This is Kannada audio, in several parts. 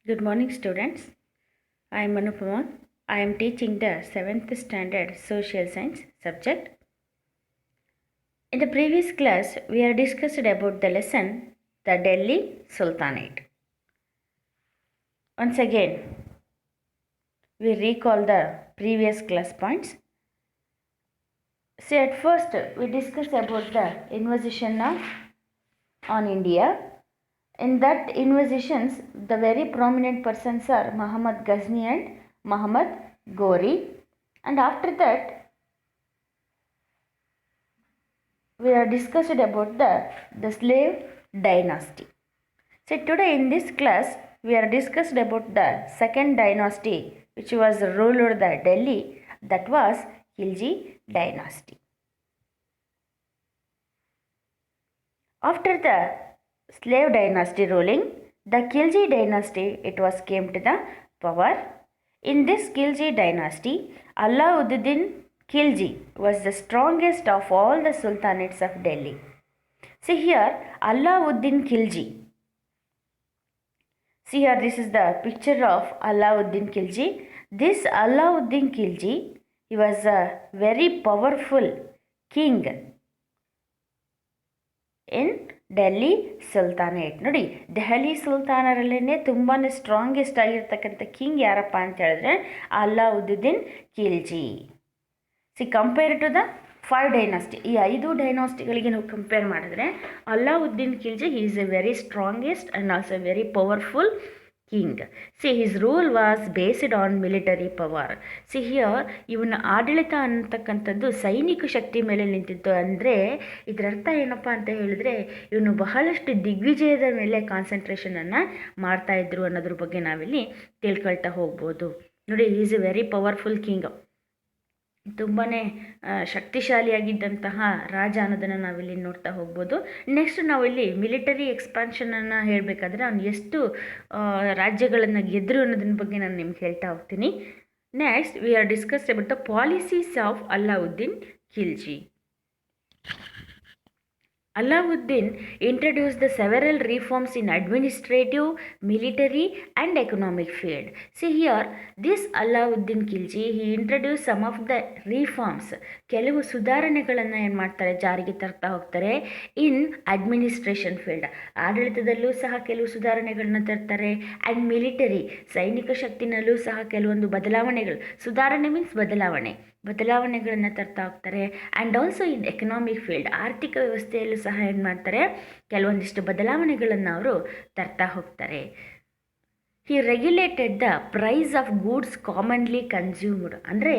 Good morning, students. I am Anupama. I am teaching the 7th standard social science subject. In the previous class, we have discussed about the lesson, the Delhi Sultanate. Once again, we recall the previous class points. See, at first, we discussed about the invasion on India. In that invasions, the very prominent persons are Muhammad Ghazni and Muhammad Ghori. And after that, we have discussed about the slave dynasty. So today in this class, we are discussed about the second dynasty which was ruled the Delhi, that was Khilji dynasty. After the slave dynasty ruling, the Khilji dynasty, it was came to the power. In this Khilji dynasty, Alauddin Khilji was the strongest of all the sultanates of Delhi. See here, Alauddin Khilji. See here, this is the picture of Alauddin Khilji. This Alauddin Khilji, he was a very powerful king in Delhi ಸುಲ್ತಾನೇಟ್. ನೋಡಿ, ದೆಹಲಿ ಸುಲ್ತಾನರಲ್ಲೇ ತುಂಬಾ ಸ್ಟ್ರಾಂಗೆಸ್ಟ್ ಆಗಿರ್ತಕ್ಕಂಥ ಕಿಂಗ್ ಯಾರಪ್ಪ ಅಂತ ಹೇಳಿದ್ರೆ Alauddin Khilji. Compare to the 5 dynasty, ಈ 5 ಡೈನಾಸ್ಟಿಗಳಿಗೆ ನಾವು ಕಂಪೇರ್ ಮಾಡಿದ್ರೆ Alauddin Khilji is a very strongest and also very powerful king. See, his rule was based on military power. See here, ಇವನ ಆಡಳಿತ ಅಂತಕ್ಕಂಥದ್ದು ಸೈನಿಕ ಶಕ್ತಿ ಮೇಲೆ ನಿಂತಿತ್ತು. ಅಂದರೆ ಇದರರ್ಥ ಏನಪ್ಪ ಅಂತ ಹೇಳಿದ್ರೆ ಇವನು ಬಹಳಷ್ಟು ದಿಗ್ವಿಜಯದ ಮೇಲೆ ಕಾನ್ಸಂಟ್ರೇಷನನ್ನು ಮಾಡ್ತಾಯಿದ್ರು ಅನ್ನೋದ್ರ ಬಗ್ಗೆ ನಾವಿಲ್ಲಿ ತಿಳ್ಕೊಳ್ತಾ ಹೋಗ್ಬೋದು. ನೋಡಿ, is a very powerful king, ತುಂಬಾ ಶಕ್ತಿಶಾಲಿಯಾಗಿದ್ದಂತಹ ರಾಜ ಅನ್ನೋದನ್ನು ನಾವಿಲ್ಲಿ ನೋಡ್ತಾ ಹೋಗ್ಬೋದು. ನೆಕ್ಸ್ಟ್ ನಾವಿಲ್ಲಿ ಮಿಲಿಟರಿ ಎಕ್ಸ್ಪಾನ್ಷನನ್ನು ಹೇಳಬೇಕಾದ್ರೆ ಅವ್ನು ಎಷ್ಟು ರಾಜ್ಯಗಳನ್ನು ಗೆದ್ದರು ಅನ್ನೋದ್ರ ಬಗ್ಗೆ ನಾನು ನಿಮ್ಗೆ ಹೇಳ್ತಾ ಹೋಗ್ತೀನಿ. Next we are discussed about the policies of Alauddin Khilji. Alauddin introduced the several reforms in administrative, military and economic field. See here, this Alauddin Khilji, he introduced some of the reforms. ಕೆಲವು ಸುಧಾರಣೆಗಳನ್ನು ಏನು ಮಾಡ್ತಾರೆ, ಜಾರಿಗೆ ತರ್ತಾ ಹೋಗ್ತಾರೆ ಇನ್ ಅಡ್ಮಿನಿಸ್ಟ್ರೇಷನ್ ಫೀಲ್ಡ್. ಆಡಳಿತದಲ್ಲೂ ಸಹ ಕೆಲವು ಸುಧಾರಣೆಗಳನ್ನ ತರ್ತಾರೆ. ಆ್ಯಂಡ್ ಮಿಲಿಟರಿ, ಸೈನಿಕ ಶಕ್ತಿನಲ್ಲೂ ಸಹ ಕೆಲವೊಂದು ಬದಲಾವಣೆಗಳು, ಸುಧಾರಣೆ ಮೀನ್ಸ್ ಬದಲಾವಣೆಗಳನ್ನು ತರ್ತಾ ಹೋಗ್ತಾರೆ. And also in economic field, ಆರ್ಥಿಕ ವ್ಯವಸ್ಥೆಯಲ್ಲೂ ಸಹ ಏನು ಮಾಡ್ತಾರೆ, ಕೆಲವೊಂದಿಷ್ಟು ಬದಲಾವಣೆಗಳನ್ನು ಅವರು ತರ್ತಾ ಹೋಗ್ತಾರೆ. He regulated the price of goods commonly consumed. ಅಂದರೆ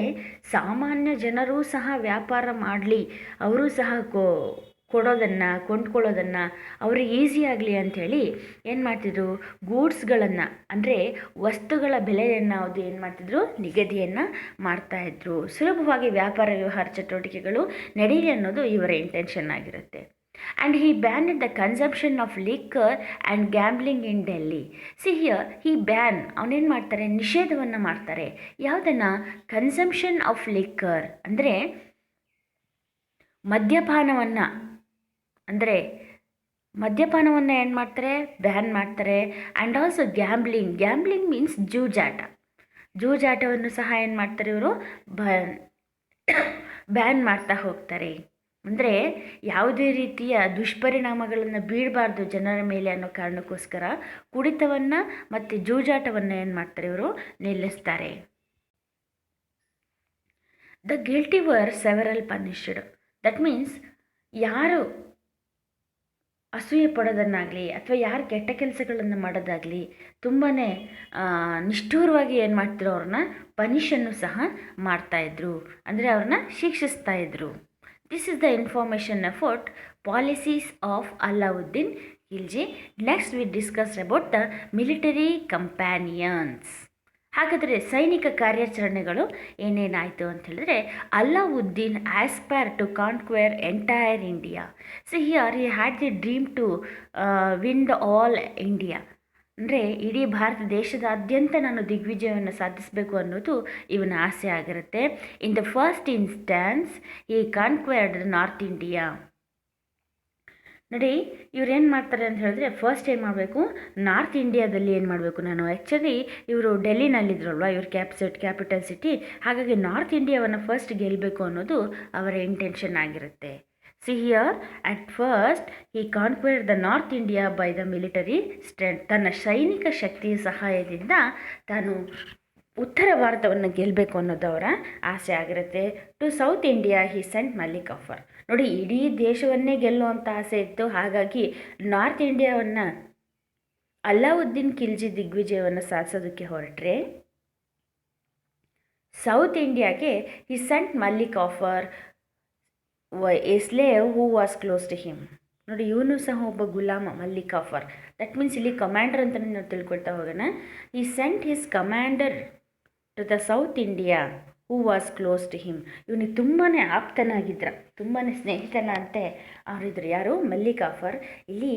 ಸಾಮಾನ್ಯ ಜನರೂ ಸಹ ವ್ಯಾಪಾರ ಮಾಡಲಿ, ಅವರು ಸಹ ಕೊಂಡ್ಕೊಳ್ಳೋದನ್ನು ಅವ್ರಿಗೆ ಈಸಿ ಆಗಲಿ ಅಂಥೇಳಿ ಏನು ಮಾಡ್ತಿದ್ರು, ಗೂಡ್ಸ್ಗಳನ್ನು ಅಂದರೆ ವಸ್ತುಗಳ ಬೆಲೆಯನ್ನು ಅದು ಏನು ಮಾಡ್ತಿದ್ರು, ನಿಗದಿಯನ್ನು ಮಾಡ್ತಾಯಿದ್ರು. ಸುಲಭವಾಗಿ ವ್ಯಾಪಾರ ವ್ಯವಹಾರ ಚಟುವಟಿಕೆಗಳು ನಡೀಲಿ ಅನ್ನೋದು ಇವರ ಇಂಟೆನ್ಷನ್ ಆಗಿರುತ್ತೆ. And he banned the consumption of liquor and gambling in Delhi. See here, he ban, ಅವನೇನು ಮಾಡ್ತಾರೆ, ನಿಷೇಧವನ್ನು ಮಾಡ್ತಾರೆ. ಯಾವುದನ್ನು? ಕನ್ಸಂಪ್ಷನ್ ಆಫ್ ಲಿಕ್ಕರ್ ಅಂದರೆ ಮದ್ಯಪಾನವನ್ನು ಏನು ಮಾಡ್ತಾರೆ, ಬ್ಯಾನ್ ಮಾಡ್ತಾರೆ. ಆ್ಯಂಡ್ ಆಲ್ಸೋ ಗ್ಯಾಮ್ಲಿಂಗ್ ಮೀನ್ಸ್ ಜೂಜಾಟವನ್ನು ಸಹ ಏನು ಮಾಡ್ತಾರೆ ಇವರು, ಬ್ಯಾನ್ ಮಾಡ್ತಾ ಹೋಗ್ತಾರೆ. ಅಂದರೆ ಯಾವುದೇ ರೀತಿಯ ದುಷ್ಪರಿಣಾಮಗಳನ್ನು ಬೀಳಬಾರ್ದು ಜನರ ಮೇಲೆ ಅನ್ನೋ ಕಾರಣಕ್ಕೋಸ್ಕರ ಕುಡಿತವನ್ನು ಮತ್ತು ಜೂಜಾಟವನ್ನು ಏನು ಮಾಡ್ತಾರೆ, ಇವರು ನಿಲ್ಲಿಸ್ತಾರೆ. The guilty were several punished. That means ಯಾರು ಅಸೂಯೆ ಪಡೋದನ್ನಾಗಲಿ ಅಥವಾ ಯಾರು ಕೆಟ್ಟ ಕೆಲಸಗಳನ್ನು ಮಾಡೋದಾಗಲಿ ತುಂಬಾ ನಿಷ್ಠೂರವಾಗಿ ಏನು ಮಾಡ್ತಿರೋ ಅವ್ರನ್ನ ಪನಿಷನ್ನು ಸಹ ಮಾಡ್ತಾಯಿದ್ರು, ಅಂದರೆ ಅವ್ರನ್ನ ಶಿಕ್ಷಿಸ್ತಾಯಿದ್ರು. This is the information about policies of Alauddin Khilji. Next we discuss about the military companions. ಹಾಗಾದರೆ ಸೈನಿಕ ಕಾರ್ಯಾಚರಣೆಗಳು ಏನೇನಾಯಿತು ಅಂತ ಹೇಳಿದ್ರೆ, Alauddin aspire to conquer entire India. So here he had the dream to win the all India. ಅಂದರೆ ಇಡೀ ಭಾರತ ದೇಶದಾದ್ಯಂತ ನಾನು ದಿಗ್ವಿಜಯವನ್ನು ಸಾಧಿಸಬೇಕು ಅನ್ನೋದು ಇವನ ಆಸೆ ಆಗಿರುತ್ತೆ. In the first instance he conquered north India. ನೋಡಿ ಇವ್ರು ಏನು ಮಾಡ್ತಾರೆ ಅಂತ ಹೇಳಿದ್ರೆ ಫಸ್ಟ್ ಏನು ಮಾಡಬೇಕು, ನಾರ್ತ್ ಇಂಡಿಯಾದಲ್ಲಿ ಏನು ಮಾಡಬೇಕು, ನಾನು ಆ್ಯಕ್ಚುಲಿ ಇವರು ಡೆಲ್ಲಿನಲ್ಲಿದ್ರಲ್ವ, ಇವ್ರ ಕ್ಯಾಪಿಟಲ್ ಸಿಟಿ, ಹಾಗಾಗಿ ನಾರ್ತ್ ಇಂಡಿಯಾವನ್ನು ಫಸ್ಟ್ ಗೆಲ್ಲಬೇಕು ಅನ್ನೋದು ಅವರ ಇಂಟೆನ್ಷನ್ ಆಗಿರುತ್ತೆ. See here at first he conquered the north India by the military strength. ತನ್ನ ಸೈನಿಕ ಶಕ್ತಿಯ ಸಹಾಯದಿಂದ ತಾನು ಉತ್ತರ ಭಾರತವನ್ನು ಗೆಲ್ಲಬೇಕು ಅನ್ನೋದು ಅವರ ಆಸೆ ಆಗಿರುತ್ತೆ. To south India he sent Malik Kafur. ನೋಡಿ, ಇಡೀ ದೇಶವನ್ನೇ ಗೆಲ್ಲುವಂಥ ಆಸೆ ಇತ್ತು, ಹಾಗಾಗಿ ನಾರ್ತ್ ಇಂಡಿಯಾವನ್ನು ಅಲ್ಲಾವುದ್ದೀನ್ ಖಿಲ್ಜಿ ದಿಗ್ವಿಜಯವನ್ನು ಸಾಧಿಸೋದಕ್ಕೆ ಹೊರಟ್ರೆ, ಸೌತ್ ಇಂಡಿಯಾಗೆ he sent Malik Kafur a slave who was close to him. ನೋಡಿ, ಇವನು ಸಹ ಒಬ್ಬ ಗುಲಾಮ, ಮಲ್ಲಿಕ್ ಆಫರ್. ದಟ್ ಮೀನ್ಸ್ ಇಲ್ಲಿ ಕಮಾಂಡರ್ ಅಂತ ನಾವು ತಿಳ್ಕೊಳ್ತಾ ಹೋಗೋಣ. ಈ sent his commander to the south India who was close to him. ಇವನಿಗೆ ತುಂಬಾ ಆಪ್ತನಾಗಿದ್ರ, ತುಂಬಾ ಸ್ನೇಹಿತನಂತೆ ಅವರಿದ್ರು. ಯಾರು? ಮಲ್ಲಿಕ್ ಆಫರ್. ಇಲ್ಲಿ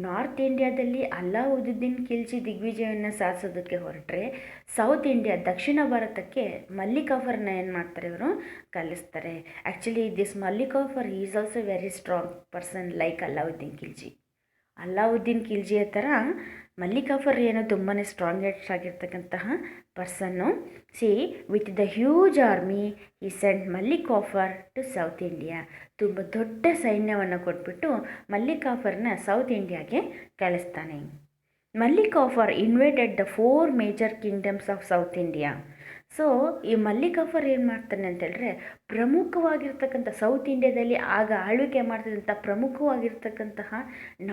ನಾರ್ತ್ ಇಂಡಿಯಾದಲ್ಲಿ ಅಲ್ಲಾವುದ್ದೀನ್ ಖಿಲ್ಜಿ ದಿಗ್ವಿಜಯವನ್ನು ಸಾಧಿಸೋದಕ್ಕೆ ಹೊರಟ್ರೆ, ಸೌತ್ ಇಂಡಿಯಾ ದಕ್ಷಿಣ ಭಾರತಕ್ಕೆ ಮಲ್ಲಿಕ್ ಆಫರ್ನ ಏನು ಮಾಡ್ತಾರೆ, ಇವರು ಕಲಿಸ್ತಾರೆ. Actually this Malik Kafur is also very strong person like Alauddin Khilji. Alauddin ಖಿಲ್ಜಿಯ ಥರ ಮಲ್ಲಿಕ್ ಆಫರ್ ಏನೋ ತುಂಬಾ ಸ್ಟ್ರಾಂಗೆಸ್ಟ್ ಆಗಿರ್ತಕ್ಕಂತಹ person. See with the huge army ಈ sent Malik Kafur to south India. ತುಂಬ ದೊಡ್ಡ ಸೈನ್ಯವನ್ನು ಕೊಟ್ಬಿಟ್ಟು ಮಲ್ಲಿಕ್ ಆಫರ್ನ ಸೌತ್ ಇಂಡಿಯಾಗೆ ಕಳಿಸ್ತಾನೆ. Malik Kafur invaded the 4 major kingdoms of south India. So ಈ ಮಲ್ಲಿಕ್ ಆಫರ್ ಏನು ಮಾಡ್ತಾನೆ ಅಂತೇಳಿದ್ರೆ, ಪ್ರಮುಖವಾಗಿರ್ತಕ್ಕಂಥ ಸೌತ್ ಇಂಡಿಯಾದಲ್ಲಿ ಆಗ ಆಳ್ವಿಕೆ ಮಾಡ್ತಿದ್ದಂಥ ಪ್ರಮುಖವಾಗಿರ್ತಕ್ಕಂತಹ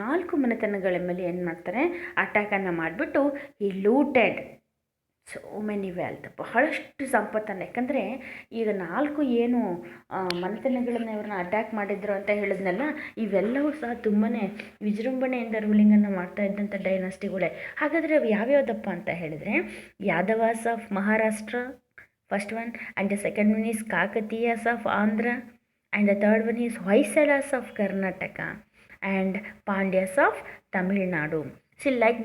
4 ಮನೆತನಗಳ ಮೇಲೆ ಏನು ಮಾಡ್ತಾರೆ, ಅಟ್ಯಾಕನ್ನು ಮಾಡಿಬಿಟ್ಟು ಈ ಲೂಟೆಡ್ ಸೋ ಮೆನಿ ವೆಲ್ತ್, ಬಹಳಷ್ಟು ಸಂಪತ್ತನ್ನು. ಯಾಕಂದರೆ ಈಗ 4 ಏನು ಮನೆತನಗಳನ್ನು ಇವ್ರನ್ನ ಅಟ್ಯಾಕ್ ಮಾಡಿದ್ರು ಅಂತ ಹೇಳಿದ್ನಲ್ಲ, ಇವೆಲ್ಲವೂ ಸಹ ತುಂಬಾ ವಿಜೃಂಭಣೆಯಿಂದ ರೂಲಿಂಗನ್ನು ಮಾಡ್ತಾ ಇದ್ದಂಥ ಡೈನಾಸ್ಟಿಗಳೇ. ಹಾಗಾದರೆ ಅವು ಯಾವ್ಯಾವುದಪ್ಪ ಅಂತ ಹೇಳಿದರೆ, Yadavas of Maharashtra first one, and the second one is Kakatiyas of Andhra, and the third one is Hoysalas of Karnataka, and Pandyas of Tamil Nadu. See like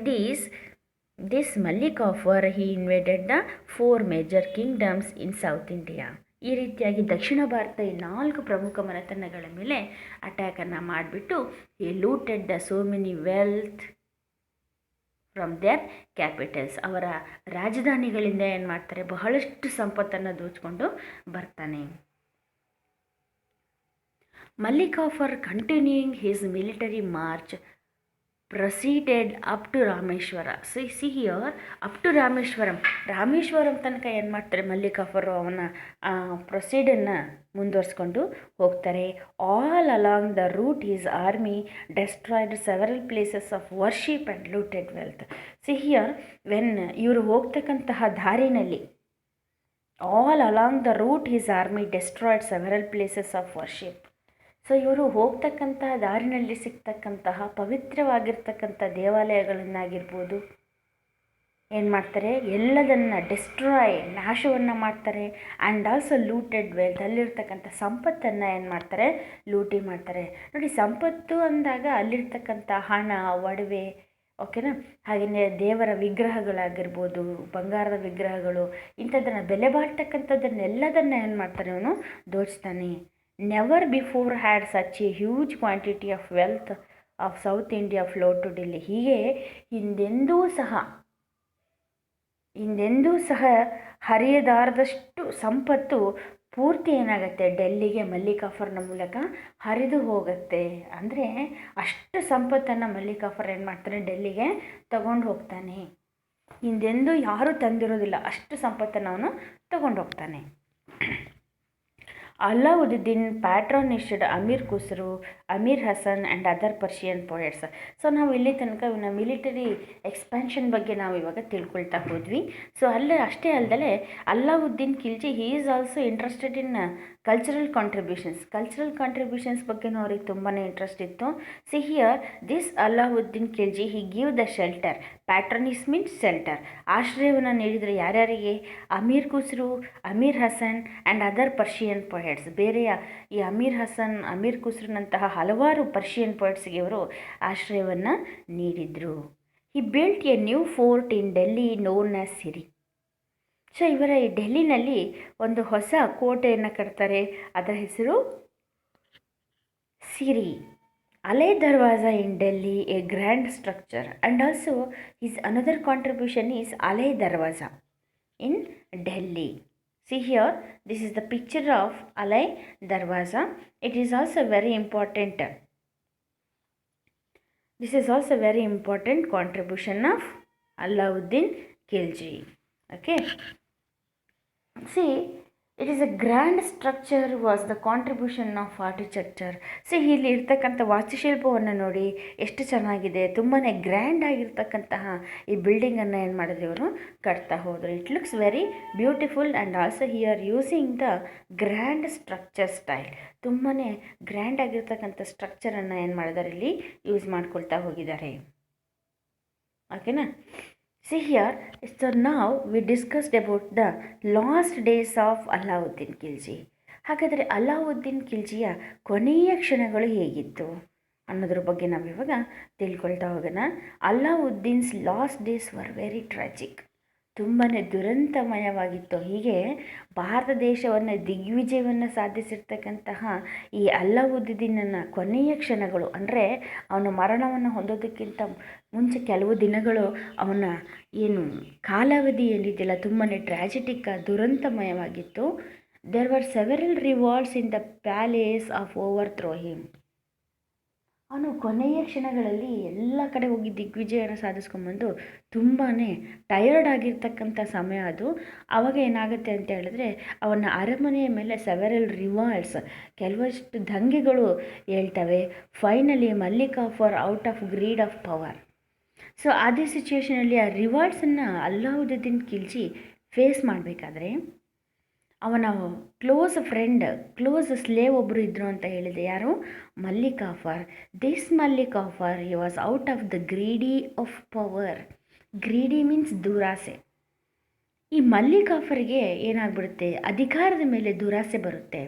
this Malik Kafur he invaded the 4 major kingdoms in south India. ಈ ರೀತಿಯಾಗಿ ದಕ್ಷಿಣ ಭಾರತ ಈ 4 ಪ್ರಮುಖ ಮನೆತನಗಳ ಮೇಲೆ ಅಟ್ಯಾಕನ್ನು ಮಾಡಿಬಿಟ್ಟು he looted the so many wealth from their capitals. ಅವರ ರಾಜಧಾನಿಗಳಿಂದ ಏನು ಮಾಡ್ತಾರೆ, ಬಹಳಷ್ಟು ಸಂಪತ್ತನ್ನು ದೋಚಿಕೊಂಡು ಬರ್ತಾನೆ. Malik Kafur continuing his military march proceeded up to Rameswara. See here up to Rameswaram ತನಕ ಏನು ಮಾಡ್ತಾರೆ, ಮಲ್ಲಿಕ್ ಆಫರು ಅವನ ಪ್ರೊಸೀಡನ್ನು ಮುಂದುವರಿಸ್ಕೊಂಡು ಹೋಗ್ತಾರೆ. All along the route his army destroyed several places of worship and looted wealth. See here when ಇವರು ಹೋಗ್ತಕ್ಕಂತಹ ದಾರಿನಲ್ಲಿ, all along the route his army destroyed several places of worship. So ಇವರು ಹೋಗ್ತಕ್ಕಂತಹ ದಾರಿನಲ್ಲಿ ಸಿಗ್ತಕ್ಕಂತಹ ಪವಿತ್ರವಾಗಿರ್ತಕ್ಕಂಥ ದೇವಾಲಯಗಳನ್ನಾಗಿರ್ಬೋದು ಏನು ಮಾಡ್ತಾರೆ, ಎಲ್ಲದನ್ನು ಡಿಸ್ಟ್ರಾಯ್, ನಾಶವನ್ನು ಮಾಡ್ತಾರೆ. ಆ್ಯಂಡ್ ಆಲ್ಸೋ ಲೂಟೆಡ್ ವೆಲ್ತ್, ಅಲ್ಲಿರ್ತಕ್ಕಂಥ ಸಂಪತ್ತನ್ನು ಏನು ಮಾಡ್ತಾರೆ, ಲೂಟಿ ಮಾಡ್ತಾರೆ. ನೋಡಿ, ಸಂಪತ್ತು ಅಂದಾಗ ಅಲ್ಲಿರ್ತಕ್ಕಂಥ ಹಣ, ಒಡವೆ, ಓಕೆನಾ, ಹಾಗೆಯೇ ದೇವರ ವಿಗ್ರಹಗಳಾಗಿರ್ಬೋದು, ಬಂಗಾರದ ವಿಗ್ರಹಗಳು, ಇಂಥದ್ದನ್ನು ಬೆಲೆ ಬಾಳ್ತಕ್ಕಂಥದ್ದನ್ನೆಲ್ಲದನ್ನು ಏನು ಮಾಡ್ತಾನೆ, ಅವನು ದೋಚ್ತಾನೆ. Never before had such a huge quantity of wealth of south India flow to Delhi. ಹೀಗೆ ಹಿಂದೆಂದೂ ಸಹ ಹರಿಯದಾರದಷ್ಟು ಸಂಪತ್ತು ಪೂರ್ತಿ ಏನಾಗುತ್ತೆ, ಡೆಲ್ಲಿಗೆ ಮಲ್ಲಿಕ್ ಆಫರ್ನ ಮೂಲಕ ಹರಿದು ಹೋಗುತ್ತೆ. ಅಂದರೆ ಅಷ್ಟು ಸಂಪತ್ತನ್ನು ಮಲ್ಲಿಕ್ ಆಫರ್ ಏನು ಮಾಡ್ತಾನೆ, ಡೆಲ್ಲಿಗೆ ತಗೊಂಡು ಹೋಗ್ತಾನೆ. ಹಿಂದೆಂದೂ ಯಾರೂ ತಂದಿರೋದಿಲ್ಲ ಅಷ್ಟು ಸಂಪತ್ತನ್ನು ಅವನು ತಗೊಂಡು ಹೋಗ್ತಾನೆ. Alauddin patronised Amir Khusrau, Amir Hasan and other Persian poets. So ನಾವು ಇಲ್ಲಿ ತನಕ ಇವನ್ನ ಮಿಲಿಟರಿ ಎಕ್ಸ್ಪ್ಯಾನ್ಷನ್ ಬಗ್ಗೆ ನಾವು ಇವಾಗ ತಿಳ್ಕೊಳ್ತಾ ಹೋದ್ವಿ. ಸೊ ಅಷ್ಟೇ ಅಲ್ಲದೆ Alauddin Khilji he is also interested in cultural contributions ಬಗ್ಗೆನೂ ಅವ್ರಿಗೆ ತುಂಬಾ ಇಂಟ್ರೆಸ್ಟ್ ಇತ್ತು. See here this Alauddin Khilji he give the shelter. Patronise means shelter. ಆಶ್ರಯವನ್ನು ನೀಡಿದರೆ ಯಾರ್ಯಾರಿಗೆ, Amir Khusrau, Amir Hasan and other Persian poets. ಬೇರೆಯ ಈ ಅಮೀರ್ ಹಸನ್, ಅಮೀರ್ ಖುಸ್ರುನಂತಹ ಹಲವಾರು ಪರ್ಷಿಯನ್ ಪೊಯೆಟ್ಸ್ಗೆ ಇವರು ಆಶ್ರಯವನ್ನು ನೀಡಿದರು. He built a new fort in Delhi known as Siri. So ಇವರ ಈ ಡೆಲ್ಲಿನಲ್ಲಿ ಒಂದು ಹೊಸ ಕೋಟೆಯನ್ನು ಕಟ್ತಾರೆ, ಅದರ ಹೆಸರು Siri. Alai Darwaza in Delhi, a grand structure, and also his another contribution is Alai Darwaza in Delhi. See here, this is the picture of Alai Darwaza. It is also very important. This is also very important contribution of Alauddin Khilji. Okay. See, it is a grand structure was the contribution of architecture. C ಇಲ್ಲಿ ಇರ್ತಕ್ಕಂಥ ವಾಸ್ತುಶಿಲ್ಪವನ್ನು ನೋಡಿ ಎಷ್ಟು ಚೆನ್ನಾಗಿದೆ, ತುಂಬಾ ಗ್ರ್ಯಾಂಡ್ ಆಗಿರ್ತಕ್ಕಂತಹ ಈ ಬಿಲ್ಡಿಂಗನ್ನು ಏನು ಮಾಡಿದ್ರು ಇವರು ಕಟ್ತಾ ಹೋದರು. It looks very beautiful and also here using the grand structure style. ತುಂಬಾ ಗ್ರ್ಯಾಂಡ್ ಆಗಿರ್ತಕ್ಕಂಥ ಸ್ಟ್ರಕ್ಚರನ್ನು ಏನು ಮಾಡಿದ್ದಾರೆ ಇಲ್ಲಿ ಯೂಸ್ ಮಾಡ್ಕೊಳ್ತಾ ಹೋಗಿದ್ದಾರೆ. ಓಕೆನಾ. See here, so now we discussed about the last days of Alauddin Khilji. ಹಾಗಾದರೆ ಅಲಾವುದ್ದೀನ್ ಖಿಲ್ಜಿಯ ಕೊನೆಯ ಕ್ಷಣಗಳು ಹೇಗಿತ್ತು ಅನ್ನೋದ್ರ ಬಗ್ಗೆ ನಾವು ಇವಾಗ ತಿಳ್ಕೊಳ್ತಾ ಹೋಗೋಣ. Alauddin's last days were very tragic. ತುಂಬಾ ದುರಂತಮಯವಾಗಿತ್ತು. ಹೀಗೆ ಭಾರತ ದೇಶವನ್ನು ದಿಗ್ವಿಜಯವನ್ನು ಸಾಧಿಸಿರ್ತಕ್ಕಂತಹ ಈ ಅಲಾವುದ್ದೀನನ ಕೊನೆಯ ಕ್ಷಣಗಳು, ಅಂದರೆ ಅವನ ಮರಣವನ್ನು ಹೊಂದೋದಕ್ಕಿಂತ ಮುಂಚೆ ಕೆಲವು ದಿನಗಳು ಅವನ ಏನು ಕಾಲಾವಧಿ ಏನಿದೆಯಲ್ಲ ತುಂಬಾ ಟ್ರ್ಯಾಜಿಟಿಕ್ ದುರಂತಮಯವಾಗಿತ್ತು. There were several revolts in the palace of overthrow him. ಅವನು ಕೊನೆಯ ಕ್ಷಣಗಳಲ್ಲಿ ಎಲ್ಲ ಕಡೆ ಹೋಗಿ ದಿಗ್ವಿಜಯನ ಸಾಧಿಸ್ಕೊಂಬಂದು ತುಂಬಾ ಟಯರ್ಡ್ ಆಗಿರ್ತಕ್ಕಂಥ ಸಮಯ ಅದು. ಆವಾಗ ಏನಾಗುತ್ತೆ ಅಂತ ಹೇಳಿದ್ರೆ ಅವನ ಅರಮನೆಯ ಮೇಲೆ ಸೆವೆರಲ್ ರಿವಾಲ್ಟ್ಸ್, ಕೆಲವಷ್ಟು ದಂಗೆಗಳು ಹೇಳ್ತವೆ. Finally Malik Kafur out of greed of power. So ಅದೇ ಸಿಚುವೇಷನಲ್ಲಿ ಆ ರಿವಾಲ್ಟ್ಸನ್ನು ಅಲಾವುದ್ದೀನ್ ಖಿಲ್ಜಿ ಫೇಸ್ ಮಾಡಬೇಕಾದ್ರೆ ಅವನ ಕ್ಲೋಸ್ ಫ್ರೆಂಡ್, ಕ್ಲೋಸ್ ಸ್ಲೇವ್ ಒಬ್ಬರು ಇದ್ದರು ಅಂತ ಹೇಳಿದೆ. ಯಾರು? Malik Kafur. This Malik Kafur he was out of the greedy of power. Greedy means ದುರಾಸೆ. ಈ ಮಲ್ಲಿಕಾಫರ್ಗೆ ಏನಾಗ್ಬಿಡುತ್ತೆ, ಅಧಿಕಾರದ ಮೇಲೆ ದುರಾಸೆ ಬರುತ್ತೆ.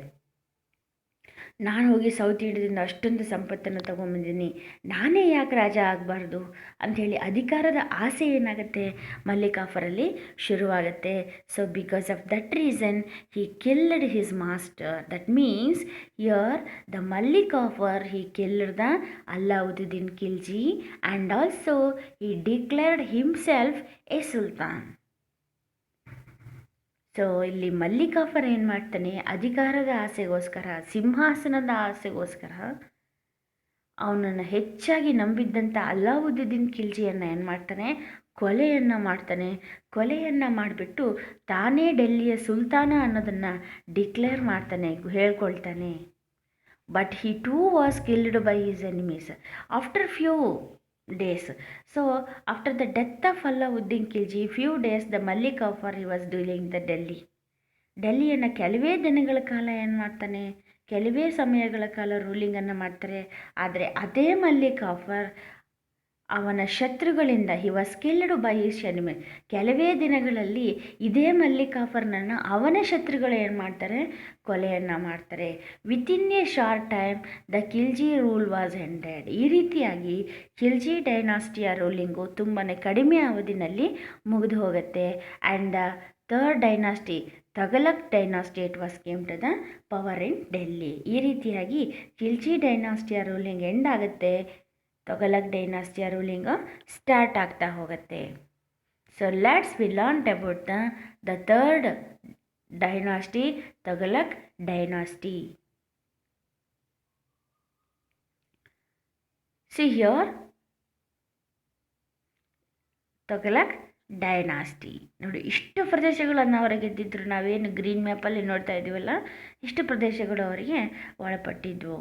ನಾನು ಹೋಗಿ ಸೌತ್ ಇಂಡಿಯಾದಿಂದ ಅಷ್ಟೊಂದು ಸಂಪತ್ತನ್ನು ತೊಗೊಂಬಂದಿದ್ದೀನಿ, ನಾನೇ ಯಾಕೆ ರಾಜ ಆಗಬಾರ್ದು ಅಂಥೇಳಿ ಅಧಿಕಾರದ ಆಸೆ ಏನಾಗುತ್ತೆ ಮಲ್ಲಿಕಾಫರಲ್ಲಿ ಶುರುವಾಗುತ್ತೆ. So because of that reason he killed his master. That means here the Malik Kafur he killed the Alauddin Khilji and also he declared himself A Sultan. So ಇಲ್ಲಿ ಮಲ್ಲಿಕಾಫರ್ ಏನು ಮಾಡ್ತಾನೆ, ಅಧಿಕಾರದ ಆಸೆಗೋಸ್ಕರ, ಸಿಂಹಾಸನದ ಆಸೆಗೋಸ್ಕರ ಅವನನ್ನು ಹೆಚ್ಚಾಗಿ ನಂಬಿದ್ದಂಥ ಅಲಾವುದ್ದೀನ್ ಖಿಲ್ಜಿಯನ್ನು ಏನು ಮಾಡ್ತಾನೆ, ಕೊಲೆಯನ್ನು ಮಾಡ್ತಾನೆ. ಕೊಲೆಯನ್ನು ಮಾಡಿಬಿಟ್ಟು ತಾನೇ ಡೆಲ್ಲಿಯ ಸುಲ್ತಾನ ಅನ್ನೋದನ್ನು ಡಿಕ್ಲೇರ್ ಮಾಡ್ತಾನೆ, ಹೇಳ್ಕೊಳ್ತಾನೆ. But he too was killed by his enemies after few days. So after the death of Alauddin Khilji, few days the Mallikaffar he was ruling the Delhi. ಡೆಲ್ಲಿಯನ್ನು ಕೆಲವೇ ದಿನಗಳ ಕಾಲ ಏನು ಮಾಡ್ತಾನೆ, ಕೆಲವೇ ಸಮಯಗಳ ಕಾಲ ರೂಲಿಂಗನ್ನು ಮಾಡ್ತಾರೆ. ಆದರೆ ಅದೇ ಮಲ್ಲಿಕಾಫರ್ ಅವನ ಶತ್ರುಗಳಿಂದ he was killed by his enemy. ಕೆಲವೇ ದಿನಗಳಲ್ಲಿ ಇದೇ ಮಲ್ಲಿಕಾಫರ್ನನ್ನು ಅವನ ಶತ್ರುಗಳು ಏನು ಮಾಡ್ತಾರೆ, ಕೊಲೆಯನ್ನು ಮಾಡ್ತಾರೆ. Within A short time the Khilji rule was ended. ಈ ರೀತಿಯಾಗಿ ಖಿಲ್ಜಿ ಡೈನಾಸ್ಟಿಯ ರೂಲಿಂಗು ತುಂಬಾ ಕಡಿಮೆ ಅವಧಿನಲ್ಲಿ ಮುಗಿದು ಹೋಗುತ್ತೆ. And the third dynasty, Tughlaq dynasty, it was came to the power in Delhi. ಈ ರೀತಿಯಾಗಿ ಖಿಲ್ಜಿ ಡೈನಾಸ್ಟಿಯ ರೂಲಿಂಗ್ ಎಂಡ್ ಆಗುತ್ತೆ, ತಗಲಕ್ ಡೈನಾಸ್ಟಿಯ ರೂಲಿಂಗ್ ಸ್ಟಾರ್ಟ್ ಆಗ್ತಾ ಹೋಗುತ್ತೆ. So let's we learn about the third dynasty, Tughlaq dynasty. See here Tughlaq dynasty. ನೋಡಿ, ಇಷ್ಟು ಪ್ರದೇಶಗಳನ್ನು ಅವರಿಗೆ ಗೆದ್ದಿದ್ರು. ನಾವೇನು ಗ್ರೀನ್ ಮ್ಯಾಪಲ್ಲಿ ನೋಡ್ತಾ ಇದ್ದೀವಲ್ಲ, ಇಷ್ಟು ಪ್ರದೇಶಗಳು ಅವರಿಗೆ ಒಳಪಟ್ಟಿದ್ವು.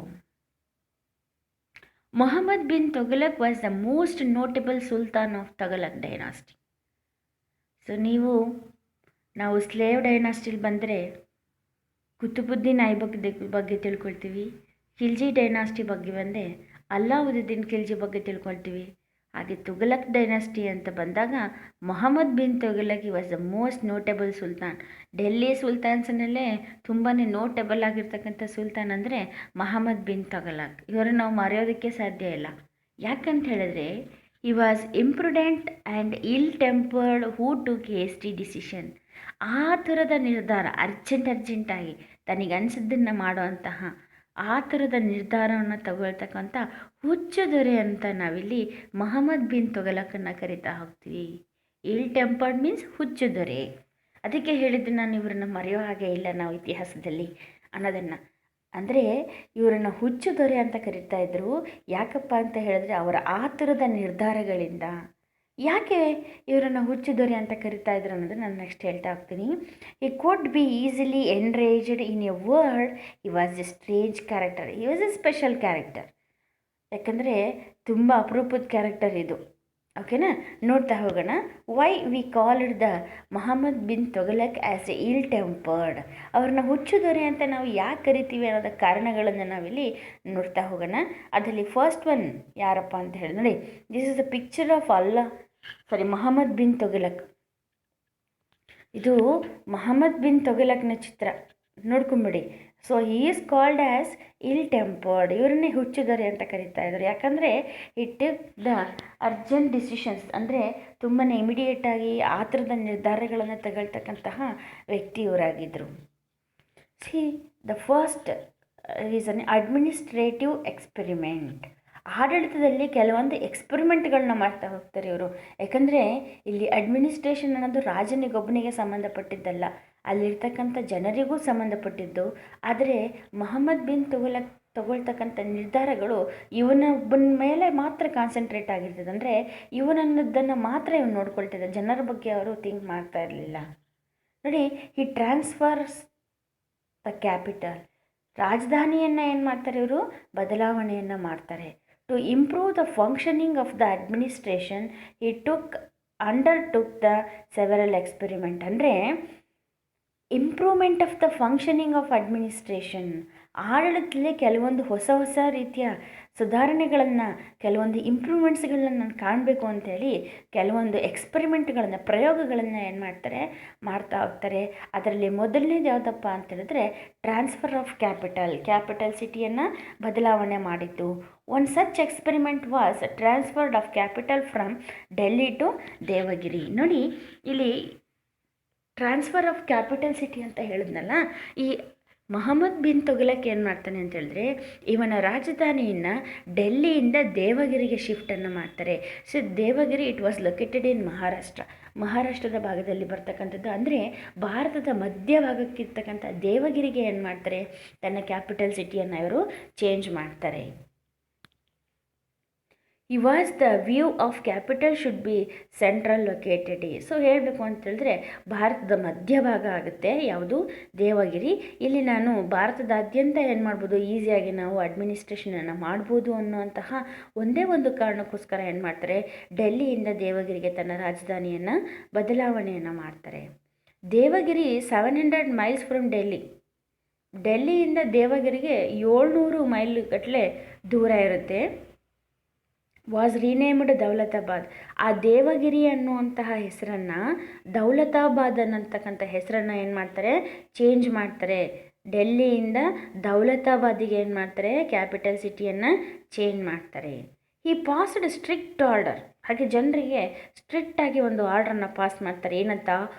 Muhammad bin Tughlaq was the most notable sultan of Tughlaq dynasty. So ನಾವು ಸ್ಲೇವ್ ಡೈನಾಸ್ಟಿಲಿ ಬಂದರೆ ಕುತುಬುದ್ದೀನ್ ಐಬಕ್ ಬಗ್ಗೆ ತಿಳ್ಕೊಳ್ತೀವಿ. ಖಿಲ್ಜಿ ಡೈನಾಸ್ಟಿ ಬಗ್ಗೆ ಬಂದರೆ ಅಲಾವುದ್ದೀನ್ ಖಿಲ್ಜಿ ಬಗ್ಗೆ ತಿಳ್ಕೊಳ್ತೀವಿ. ಹಾಗೆ ತುಘಲಕ್ ಡೈನಾಸ್ಟಿ ಅಂತ ಬಂದಾಗ Muhammad bin Tughlaq was the most notable sultan. Delhi ಸುಲ್ತಾನ್ಸ್ನಲ್ಲೇ ತುಂಬಾ ನೋಟೇಬಲ್ ಆಗಿರ್ತಕ್ಕಂಥ ಸುಲ್ತಾನ್ ಅಂದರೆ ಮೊಹಮ್ಮದ್ ಬಿನ್ ತುಘಲಕ್. ಇವರನ್ನು ನಾವು ಮರೆಯೋದಕ್ಕೆ ಸಾಧ್ಯ ಇಲ್ಲ. ಯಾಕಂತ ಹೇಳಿದ್ರೆ ಹಿ ವಾಸ್ ಇಂಪ್ರುಡೆಂಟ್ ಆ್ಯಂಡ್ ಇಲ್ ಟೆಂಪರ್ಡ್ ಹೂ ಟುಕ್ ಹೇಸ್ಟಿ ಡಿಸಿಷನ್. ಆ ಥರದ ನಿರ್ಧಾರ ಅರ್ಜೆಂಟಾಗಿ ತನಗನ್ಸಿದ್ದನ್ನು ಮಾಡುವಂತಹ ಆ ಥರದ ನಿರ್ಧಾರವನ್ನು ತಗೊಳ್ತಕ್ಕಂಥ ಹುಚ್ಚು ದೊರೆ ಅಂತ ನಾವಿಲ್ಲಿ ಮೊಹಮ್ಮದ್ ಬಿನ್ ತುಘಲಕನ್ನು ಕರಿತಾ ಹೋಗ್ತೀವಿ. ಇಲ್ ಟೆಂಪರ್ಡ್ ಮೀನ್ಸ್ ಹುಚ್ಚು ದೊರೆ. ಅದಕ್ಕೆ ಹೇಳಿದ್ದು ನಾನು ಇವರನ್ನು ಮರೆಯೋ ಹಾಗೆ ಇಲ್ಲ ನಾವು ಇತಿಹಾಸದಲ್ಲಿ ಅನ್ನೋದನ್ನು. ಅಂದರೆ ಇವರನ್ನು ಹುಚ್ಚು ದೊರೆ ಅಂತ ಕರೀತಾ ಇದ್ರು. ಯಾಕಪ್ಪ ಅಂತ ಹೇಳಿದ್ರೆ ಅವರ ಆತುರದ ನಿರ್ಧಾರಗಳಿಂದ. ಯಾಕೆ ಇವರನ್ನು ಹುಚ್ಚು ದೊರೆ ಅಂತ ಕರಿತಾ ಇದ್ರು ಅನ್ನೋದು ನಾನು ನೆಕ್ಸ್ಟ್ ಹೇಳ್ತಾ ಹೋಗ್ತೀನಿ. He could be easily enraged in a world. He was a strange character. He was a special character. ಯಾಕಂದರೆ ತುಂಬ ಅಪರೂಪದ ಕ್ಯಾರೆಕ್ಟರ್ ಇದು. ಓಕೆನಾ, ನೋಡ್ತಾ ಹೋಗೋಣ. Why we called the Muhammad bin Tughlaq as a ill tempered. ಅವ್ರನ್ನ ಹುಚ್ಚು ದೊರೆ ಅಂತ ನಾವು ಯಾಕೆ ಕರಿತೀವಿ ಅನ್ನೋದ ಕಾರಣಗಳನ್ನು ನಾವಿಲ್ಲಿ ನೋಡ್ತಾ ಹೋಗೋಣ. ಅದರಲ್ಲಿ ಫಸ್ಟ್ ಒನ್ ಯಾರಪ್ಪ ಅಂತ ಹೇಳಿ ನೋಡಿ, this is the picture of Muhammad bin Tughlaq. ಇದು ಮೊಹಮ್ಮದ್ ಬಿನ್ ತುಘಲಕ್ನ ಚಿತ್ರ ನೋಡ್ಕೊಂಬಿಡಿ. So he is called as ill tempered. ಇವರನ್ನೇ ಹುಚ್ಚು ದೊರೆ ಅಂತ ಕರೀತಾ ಇದ್ರು. ಯಾಕಂದರೆ ಇಟ್ ದ ಅರ್ಜೆಂಟ್ ಡಿಸಿಷನ್ಸ್, ಅಂದರೆ ತುಂಬಾ ಇಮಿಡಿಯೇಟಾಗಿ ಆತುರದ ನಿರ್ಧಾರಗಳನ್ನು ತಗೊಳ್ತಕ್ಕಂತಹ ವ್ಯಕ್ತಿ ಇವರಾಗಿದ್ದರು. See the first is an administrative experiment. ಆಡಳಿತದಲ್ಲಿ ಕೆಲವೊಂದು ಎಕ್ಸ್ಪೆರಿಮೆಂಟ್ಗಳನ್ನ ಮಾಡ್ತಾ ಹೋಗ್ತಾರೆ ಇವರು. ಯಾಕಂದರೆ ಇಲ್ಲಿ ಅಡ್ಮಿನಿಸ್ಟ್ರೇಷನ್ ಅನ್ನೋದು ರಾಜನಿಗೊಬ್ಬನಿಗೆ ಸಂಬಂಧಪಟ್ಟಿದ್ದಲ್ಲ, ಅಲ್ಲಿರ್ತಕ್ಕಂಥ ಜನರಿಗೂ ಸಂಬಂಧಪಟ್ಟಿದ್ದು. ಆದರೆ ಮೊಹಮ್ಮದ್ ಬಿನ್ ತುಘಲಕ್ ತಗೊಳ್ತಕ್ಕಂಥ ನಿರ್ಧಾರಗಳು ಇವನೊಬ್ಬನ ಮೇಲೆ ಮಾತ್ರ ಕಾನ್ಸಂಟ್ರೇಟ್ ಆಗಿರ್ತದೆ. ಅಂದರೆ ಇವನನ್ನೋದನ್ನು ಮಾತ್ರ ಇವನು ನೋಡ್ಕೊಳ್ತಿದ್ದ, ಜನರ ಬಗ್ಗೆ ಅವರು ಥಿಂಕ್ ಮಾಡ್ತಾ ಇರಲಿಲ್ಲ. ನೋಡಿ, ಈ ಟ್ರಾನ್ಸ್ಫರ್ಸ್ ದ ಕ್ಯಾಪಿಟಲ್. ರಾಜಧಾನಿಯನ್ನು ಏನು ಮಾಡ್ತಾರೆ ಇವರು, ಬದಲಾವಣೆಯನ್ನು ಮಾಡ್ತಾರೆ. To improve the functioning of the administration he undertook the several experiment. ಅಂದರೆ improvement of the functioning of administration, ಆಡಳಿತದಲ್ಲಿ ಕೆಲವೊಂದು ಹೊಸ ಹೊಸ ರೀತಿಯ ಸುಧಾರಣೆಗಳನ್ನು, ಕೆಲವೊಂದು ಇಂಪ್ರೂವ್ಮೆಂಟ್ಸ್ಗಳನ್ನ ನಾನು ಕಾಣಬೇಕು ಅಂಥೇಳಿ ಕೆಲವೊಂದು ಎಕ್ಸ್ಪೆರಿಮೆಂಟ್ಗಳನ್ನು, ಪ್ರಯೋಗಗಳನ್ನು ಏನು ಮಾಡ್ತಾರೆ, ಮಾಡ್ತಾ ಹೋಗ್ತಾರೆ. ಅದರಲ್ಲಿ ಮೊದಲನೇದು ಯಾವುದಪ್ಪ ಅಂತ ಹೇಳಿದ್ರೆ ಟ್ರಾನ್ಸ್ಫರ್ ಆಫ್ ಕ್ಯಾಪಿಟಲ್ ಸಿಟಿಯನ್ನು ಬದಲಾವಣೆ ಮಾಡಿದ್ದು. One such experiment was transferred of capital from Delhi to Devagiri. ನೋಡಿ, ಇಲ್ಲಿ ಟ್ರಾನ್ಸ್ಫರ್ ಆಫ್ ಕ್ಯಾಪಿಟಲ್ ಸಿಟಿ ಅಂತ ಹೇಳಿದ್ನಲ್ಲ, ಈ ಮೊಹಮ್ಮದ್ ಬಿನ್ ತುಘಲಕ್ ಏನು ಮಾಡ್ತಾನೆ ಅಂತ ಹೇಳಿದ್ರೆ ಇವನ ರಾಜಧಾನಿಯನ್ನು ಡೆಲ್ಲಿಯಿಂದ ದೇವಗಿರಿಗೆ ಶಿಫ್ಟನ್ನು ಮಾಡ್ತಾರೆ. So Devagiri it was located in ಮಹಾರಾಷ್ಟ್ರದ ಭಾಗದಲ್ಲಿ ಬರ್ತಕ್ಕಂಥದ್ದು. ಅಂದರೆ ಭಾರತದ ಮಧ್ಯಭಾಗಕ್ಕಿರ್ತಕ್ಕಂಥ ದೇವಗಿರಿಗೆ ಏನು ಮಾಡ್ತಾರೆ, ತನ್ನ ಕ್ಯಾಪಿಟಲ್ ಸಿಟಿಯನ್ನು ಇವರು ಚೇಂಜ್ ಮಾಡ್ತಾರೆ. ಈ was the view of capital should be central located. So ಹೇಳಬೇಕು ಅಂತ ಹೇಳಿದ್ರೆ ಭಾರತದ ಮಧ್ಯಭಾಗ ಆಗುತ್ತೆ ಯಾವುದು, ದೇವಗಿರಿ. ಇಲ್ಲಿ ನಾನು ಭಾರತದಾದ್ಯಂತ ಏನು ಮಾಡ್ಬೋದು, ಈಸಿಯಾಗಿ ನಾವು ಅಡ್ಮಿನಿಸ್ಟ್ರೇಷನನ್ನು ಮಾಡ್ಬೋದು ಅನ್ನೋಂತಹ ಒಂದೇ ಒಂದು ಕಾರಣಕ್ಕೋಸ್ಕರ ಏನು ಮಾಡ್ತಾರೆ, ಡೆಲ್ಲಿಯಿಂದ ದೇವಗಿರಿಗೆ ತನ್ನ ರಾಜಧಾನಿಯನ್ನು ಬದಲಾವಣೆಯನ್ನು ಮಾಡ್ತಾರೆ. ದೇವಗಿರಿ 700 ಮೈಲ್ಸ್ ಫ್ರಮ್ ಡೆಲ್ಲಿಯಿಂದ ದೇವಗಿರಿಗೆ 700 ಮೈಲ್ ಗಟ್ಟಲೆ ದೂರ ಇರುತ್ತೆ. Was renamed Daulatabad. ಆ ದೇವಗಿರಿ ಅನ್ನುವಂತಹ ಹೆಸರನ್ನು ದೌಲತಾಬಾದ್ ಅನ್ನತಕ್ಕಂಥ ಹೆಸರನ್ನು ಏನು ಮಾಡ್ತಾರೆ, ಚೇಂಜ್ ಮಾಡ್ತಾರೆ. ಡೆಲ್ಲಿಯಿಂದ ದೌಲತಾಬಾದಿಗೆ ಏನು ಮಾಡ್ತಾರೆ, ಕ್ಯಾಪಿಟಲ್ ಸಿಟಿಯನ್ನು ಚೇಂಜ್ ಮಾಡ್ತಾರೆ. ಈ ಪಾಸ್ಡ್ ಸ್ಟ್ರಿಕ್ಟ್ ಆರ್ಡರ್. ಹಾಗೆ ಜನರಿಗೆ ಸ್ಟ್ರಿಕ್ಟಾಗಿ ಒಂದು ಆರ್ಡ್ರನ್ನು ಪಾಸ್ ಮಾಡ್ತಾರೆ. ಏನಂತ,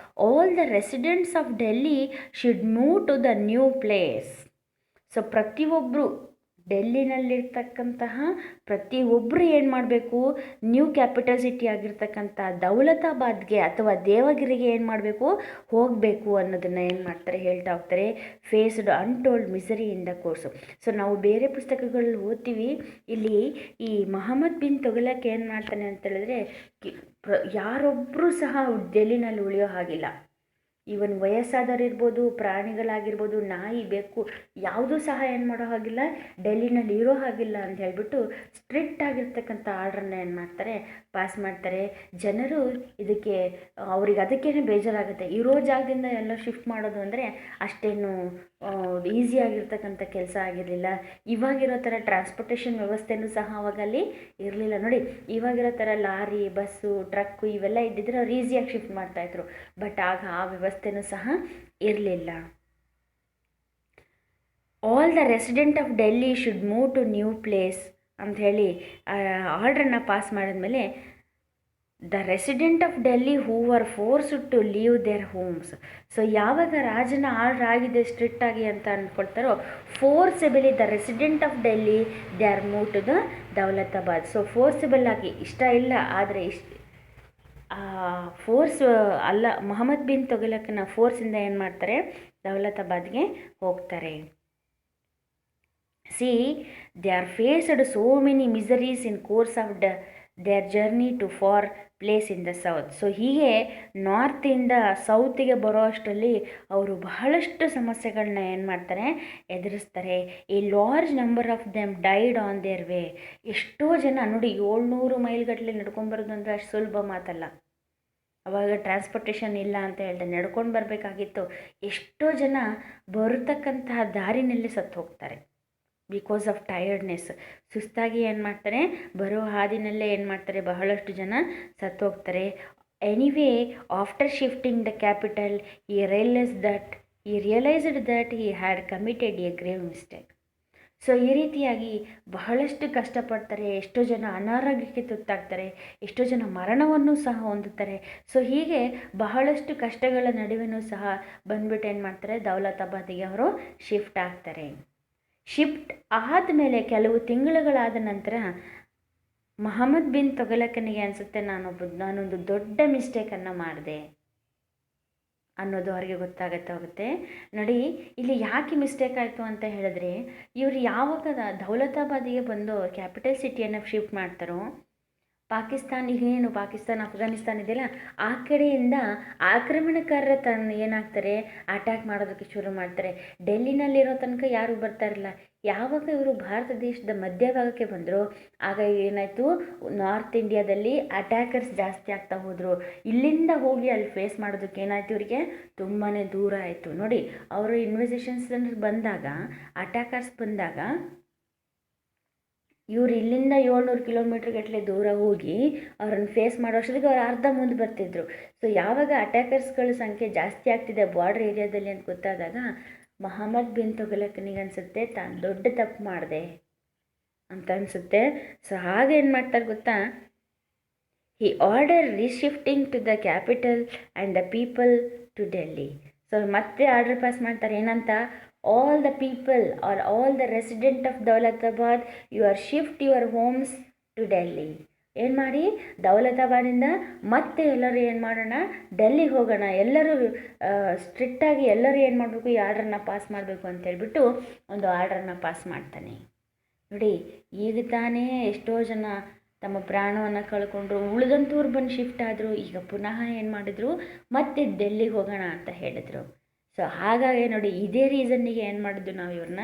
all the residents of Delhi should move to the new place. So ಪ್ರತಿಯೊಬ್ಬರು ಡೆಲ್ಲಿನಲ್ಲಿರ್ತಕ್ಕಂತಹ ಪ್ರತಿಯೊಬ್ಬರು ಏನು ಮಾಡಬೇಕು, ನ್ಯೂ ಕ್ಯಾಪಿಟಲ್ ಸಿಟಿ ಆಗಿರ್ತಕ್ಕಂಥ ದೌಲತಾಬಾದ್ಗೆ ಅಥವಾ ದೇವಗಿರಿಗೆ ಏನು ಮಾಡಬೇಕು, ಹೋಗಬೇಕು ಅನ್ನೋದನ್ನು ಏನು ಮಾಡ್ತಾರೆ, ಹೇಳ್ತಾ ಹೋಗ್ತಾರೆ. Faced untold misery in the course. So ನಾವು ಬೇರೆ ಪುಸ್ತಕಗಳಲ್ಲಿ ಓದ್ತೀವಿ, ಇಲ್ಲಿ ಈ ಮೊಹಮ್ಮದ್ ಬಿನ್ ತುಘಲಕ್ ಏನು ಮಾಡ್ತಾನೆ ಅಂತ ಹೇಳಿದ್ರೆ ಯಾರೊಬ್ಬರೂ ಸಹ ಡೆಲ್ಲಿನಲ್ಲಿ ಉಳಿಯೋ ಹಾಗಿಲ್ಲ. ಈವನ್ ವಯಸ್ಸಾದವರು ಇರ್ಬೋದು, ಪ್ರಾಣಿಗಳಾಗಿರ್ಬೋದು, ನಾಯಿ ಬೆಕ್ಕು ಯಾವುದೂ ಸಹ ಏನು ಮಾಡೋ ಹಾಗಿಲ್ಲ, ಡೆಲ್ಲಿನಲ್ಲಿ ಇರೋ ಹಾಗಿಲ್ಲ ಅಂತ ಹೇಳ್ಬಿಟ್ಟು ಸ್ಟ್ರಿಕ್ಟ್ ಆಗಿರ್ತಕ್ಕಂಥ ಆರ್ಡ್ರನ್ನ ಏನು ಮಾಡ್ತಾರೆ, ಪಾಸ್ ಮಾಡ್ತಾರೆ. ಜನರು ಇದಕ್ಕೆ ಅವ್ರಿಗೆ ಅದಕ್ಕೇ ಬೇಜಾರಾಗುತ್ತೆ. ಇರೋ ಜಾಗದಿಂದ ಎಲ್ಲ ಶಿಫ್ಟ್ ಮಾಡೋದು ಅಂದರೆ ಅಷ್ಟೇನು ಈಸಿಯಾಗಿರ್ತಕ್ಕಂಥ ಕೆಲಸ ಆಗಿರಲಿಲ್ಲ. ಇವಾಗಿರೋ ಥರ ಟ್ರಾನ್ಸ್ಪೋರ್ಟೇಷನ್ ವ್ಯವಸ್ಥೆನೂ ಸಹ ಅವಾಗಲ್ಲಿ ಇರಲಿಲ್ಲ. ನೋಡಿ, ಇವಾಗಿರೋ ಥರ ಲಾರಿ, ಬಸ್ಸು, ಟ್ರಕ್ಕು ಇವೆಲ್ಲ ಇದ್ದಿದ್ರೆ ಅವ್ರು ಈಸಿಯಾಗಿ ಶಿಫ್ಟ್ ಮಾಡ್ತಾಯಿದ್ರು. ಬಟ್ ಆಗ ಆ ವ್ಯವಸ್ಥೆನೂ ಸಹ ಇರಲಿಲ್ಲ. All the resident of Delhi should move to new place ಅಂಥೇಳಿ ಆರ್ಡ್ರನ್ನು ಪಾಸ್ ಮಾಡಿದ್ಮೇಲೆ the resident of Delhi who are forced to leave their homes. So ಯಾವಾಗ ರಾಜನ ಆರ್ಡರ್ ಆಗಿದೆ ಸ್ಟ್ರಿಕ್ಟ್ ಆಗಿ ಅಂತ ಅಂದ್ಕೊಳ್ತಾರೋ, forcibly the resident of Delhi they are move to the Daulatabad. So forcible ಆಗಿ, ಇಷ್ಟ ಇಲ್ಲ ಆದರೆ ಫೋರ್ಸ್ ಅಲ್ಲ, ಮೊಹಮ್ಮದ್ ಬಿನ್ ತುಘಲಕನ ಫೋರ್ಸಿಂದ ಏನು ಮಾಡ್ತಾರೆ, ದೌಲತಾಬಾದ್ಗೆ ಹೋಗ್ತಾರೆ. See they are faced so many miseries in course of their journey to far place in the south. So ಹೀಗೆ ನಾರ್ತಿಂದ ಸೌತಿಗೆ ಬರೋ ಅಷ್ಟರಲ್ಲಿ ಅವರು ಬಹಳಷ್ಟು ಸಮಸ್ಯೆಗಳನ್ನ ಏನು ಮಾಡ್ತಾರೆ, ಎದುರಿಸ್ತಾರೆ. A large number of them died on their way. ಎಷ್ಟೋ ಜನ ನೋಡಿ, 700 ಮೈಲ್ಗಟ್ಟಲೆ ನಡ್ಕೊಂಬರೋದು ಅಂದರೆ ಅಷ್ಟು ಸುಲಭ ಮಾತಲ್ಲ. ಅವಾಗ ಟ್ರಾನ್ಸ್ಪೋರ್ಟೇಷನ್ ಇಲ್ಲ ಅಂತ ಹೇಳಿದೆ, ನಡ್ಕೊಂಡು ಬರಬೇಕಾಗಿತ್ತು. ಎಷ್ಟೋ ಜನ ಬರತಕ್ಕಂತಹ ದಾರಿನಲ್ಲೇ ಸತ್ತು ಹೋಗ್ತಾರೆ ಬಿಕಾಸ್ ಆಫ್ ಟಯರ್ಡ್ನೆಸ್. ಸುಸ್ತಾಗಿ ಏನು ಮಾಡ್ತಾರೆ, ಬರೋ ಹಾದಿನಲ್ಲೇ ಏನು ಮಾಡ್ತಾರೆ, ಬಹಳಷ್ಟು ಜನ ಸತ್ತು ಹೋಗ್ತಾರೆ. Anyway after shifting the capital he realised that he had committed a grave mistake. So ಈ ರೀತಿಯಾಗಿ ಬಹಳಷ್ಟು ಕಷ್ಟಪಡ್ತಾರೆ. ಎಷ್ಟೋ ಜನ ಅನಾರೋಗ್ಯಕ್ಕೆ ತುತ್ತಾಗ್ತಾರೆ, ಎಷ್ಟೋ ಜನ ಮರಣವನ್ನು ಸಹ ಹೊಂದುತ್ತಾರೆ. ಸೊ ಹೀಗೆ ಬಹಳಷ್ಟು ಕಷ್ಟಗಳ ನಡುವೆನೂ ಸಹ ಬಂದ್ಬಿಟ್ಟು ಏನು ಮಾಡ್ತಾರೆ, ದೌಲತಾಬಾದಿಗೆ ಅವರು ಶಿಫ್ಟ್ ಆಗ್ತಾರೆ. ಶಿಫ್ಟ್ ಆದಮೇಲೆ ಕೆಲವು ತಿಂಗಳುಗಳಾದ ನಂತರ ಮೊಹಮ್ಮದ್ ಬಿನ್ ತುಘಲಕನಿಗೆ ಅನಿಸುತ್ತೆ, ನಾನೊಂದು ದೊಡ್ಡ ಮಿಸ್ಟೇಕನ್ನು ಮಾಡಿದೆ ಅನ್ನೋದು ಅವರಿಗೆ ಗೊತ್ತಾಗುತ್ತೆ. ನೋಡಿ, ಇಲ್ಲಿ ಯಾಕೆ ಮಿಸ್ಟೇಕ್ ಆಯಿತು ಅಂತ ಹೇಳಿದ್ರೆ, ಇವರು ಯಾವಾಗ ದೌಲತಾಬಾದಿಗೆ ಬಂದು ಕ್ಯಾಪಿಟಲ್ ಸಿಟಿಯನ್ನು ಶಿಫ್ಟ್ ಮಾಡ್ತಾರೋ, ಪಾಕಿಸ್ತಾನ ಈಗೇನು ಪಾಕಿಸ್ತಾನ ಅಫ್ಘಾನಿಸ್ತಾನ ಇದೆಯಲ್ಲ, ಆ ಕಡೆಯಿಂದ ಆಕ್ರಮಣಕಾರರ ಏನಾಗ್ತಾರೆ, ಅಟ್ಯಾಕ್ ಮಾಡೋದಕ್ಕೆ ಶುರು ಮಾಡ್ತಾರೆ. ಡೆಲ್ಲಿನಲ್ಲಿರೋ ತನಕ ಯಾರು ಬರ್ತಾರಿಲ್ಲ. ಯಾವಾಗ ಇವರು ಭಾರತ ದೇಶದ ಮಧ್ಯಭಾಗಕ್ಕೆ ಬಂದರು, ಆಗ ಏನಾಯಿತು, ನಾರ್ತ್ ಇಂಡಿಯಾದಲ್ಲಿ ಅಟ್ಯಾಕರ್ಸ್ ಜಾಸ್ತಿ ಆಗ್ತಾ ಹೋದರು. ಇಲ್ಲಿಂದ ಹೋಗಿ ಅಲ್ಲಿ ಫೇಸ್ ಮಾಡೋದಕ್ಕೆ ಏನಾಯಿತು, ಇವರಿಗೆ ತುಂಬಾ ದೂರ ಆಯಿತು. ನೋಡಿ, ಅವರು ಇನ್ವೆಸ್ಟಿಗೇಷನ್ಸ್ ಬಂದಾಗ, ಅಟ್ಯಾಕರ್ಸ್ ಬಂದಾಗ, ಇವರು ಇಲ್ಲಿಂದ 700 ಕಿಲೋಮೀಟ್ರ್ ಗಟ್ಟಲೆ ದೂರ ಹೋಗಿ ಅವ್ರನ್ನ ಫೇಸ್ ಮಾಡೋ ಅಷ್ಟೊತ್ತಿಗೆ ಅವ್ರು ಅರ್ಧ ಮುಂದೆ ಬರ್ತಿದ್ರು. ಸೊ ಯಾವಾಗ ಅಟ್ಯಾಕರ್ಸ್ಗಳ ಸಂಖ್ಯೆ ಜಾಸ್ತಿ ಆಗ್ತಿದೆ ಬಾರ್ಡರ್ ಏರಿಯಾದಲ್ಲಿ ಅಂತ ಗೊತ್ತಾದಾಗ, ಮೊಹಮ್ಮದ್ ಬಿನ್ ತುಘಲಕನಿಗೆ ಅನಿಸುತ್ತೆ, ತಾನು ದೊಡ್ಡ ತಪ್ಪು ಮಾಡಿದೆ ಅಂತ ಅನಿಸುತ್ತೆ. ಸೊ ಹಾಗೇನು ಮಾಡ್ತಾರೆ ಗೊತ್ತಾ, he order reshifting to the capital and the people to Delhi. So ಮತ್ತೆ ಆರ್ಡರ್ ಪಾಸ್ ಮಾಡ್ತಾರೆ, ಏನಂತ, all the people or all the resident of Daulatabad, you are shift your homes to Delhi. ಏನು ಮಾಡಿ, ದೌಲತಾಬಾದಿಂದ ಮತ್ತೆ ಎಲ್ಲರೂ ಏನು ಮಾಡೋಣ, ಡೆಲ್ಲಿಗೆ ಹೋಗೋಣ, ಎಲ್ಲರೂ ಸ್ಟ್ರಿಕ್ಟಾಗಿ ಎಲ್ಲರೂ ಏನು ಮಾಡಬೇಕು, ಈ ಆರ್ಡ್ರನ್ನ ಪಾಸ್ ಮಾಡಬೇಕು ಅಂತ ಹೇಳ್ಬಿಟ್ಟು ಒಂದು ಆರ್ಡ್ರನ್ನ ಪಾಸ್ ಮಾಡ್ತಾನೆ. ನೋಡಿ, ಈಗ ತಾನೇ ಎಷ್ಟೋ ಜನ ತಮ್ಮ ಪ್ರಾಣವನ್ನು ಕಳ್ಕೊಂಡ್ರು, ಉಳಿದಂಥವ್ರು ಬಂದು ಶಿಫ್ಟ್ ಆದರು. ಈಗ ಪುನಃ ಏನು ಮಾಡಿದ್ರು, ಮತ್ತೆ ಡೆಲ್ಲಿಗೆ ಹೋಗೋಣ ಅಂತ ಹೇಳಿದರು. ಸೊ ಹಾಗಾಗಿ ನೋಡಿ, ಇದೇ ರೀಸನ್ನಿಗೆ ಏನು ಮಾಡಿದ್ದು, ನಾವು ಇವ್ರನ್ನ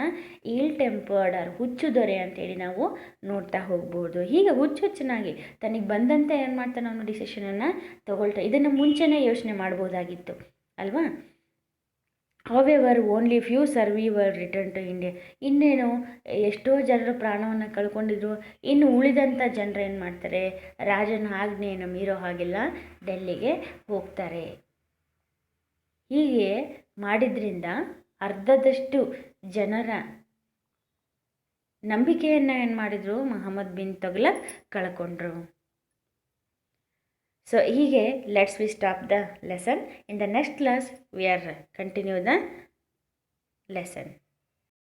ಇಲ್ ಟೆಂಪರ್ಡ್ ಆರ್ ಹುಚ್ಚು ದೊರೆ ಅಂತೇಳಿ ನಾವು ನೋಡ್ತಾ ಹೋಗ್ಬೋದು. ಹೀಗೆ ಹುಚ್ಚುಚ್ಚನಾಗಿ ತನಗೆ ಬಂದಂತೆ ಏನು ಮಾಡ್ತಾನೆ, ಅವನು ಡಿಸಿಷನನ್ನು ತಗೊಳ್ತಾ. ಇದನ್ನು ಮುಂಚೆನೇ ಯೋಚನೆ ಮಾಡ್ಬೋದಾಗಿತ್ತು ಅಲ್ವಾ. However only few survivor return to India. ಇನ್ನೇನು ಎಷ್ಟೋ ಜನರು ಪ್ರಾಣವನ್ನು ಕಳ್ಕೊಂಡಿದ್ರು, ಇನ್ನು ಉಳಿದಂಥ ಜನರು ಏನು ಮಾಡ್ತಾರೆ, ರಾಜನ ಆಜ್ಞೆಯನ್ನು ಮೀರೋ ಹಾಗೆಲ್ಲ ಡೆಲ್ಲಿಗೆ ಹೋಗ್ತಾರೆ. ಹೀಗೆ ಮಾಡಿದ್ರಿಂದ ಅರ್ಧದಷ್ಟು ಜನರ ನಂಬಿಕೆಯನ್ನು ಏನು ಮಾಡಿದರು, ಮೊಹಮ್ಮದ್ ಬಿನ್ ತುಘಲಕ್ ಕಳ್ಕೊಂಡ್ರು. ಸೊ ಹೀಗೆ let's V stop the lesson. In the next class we are continue the lesson.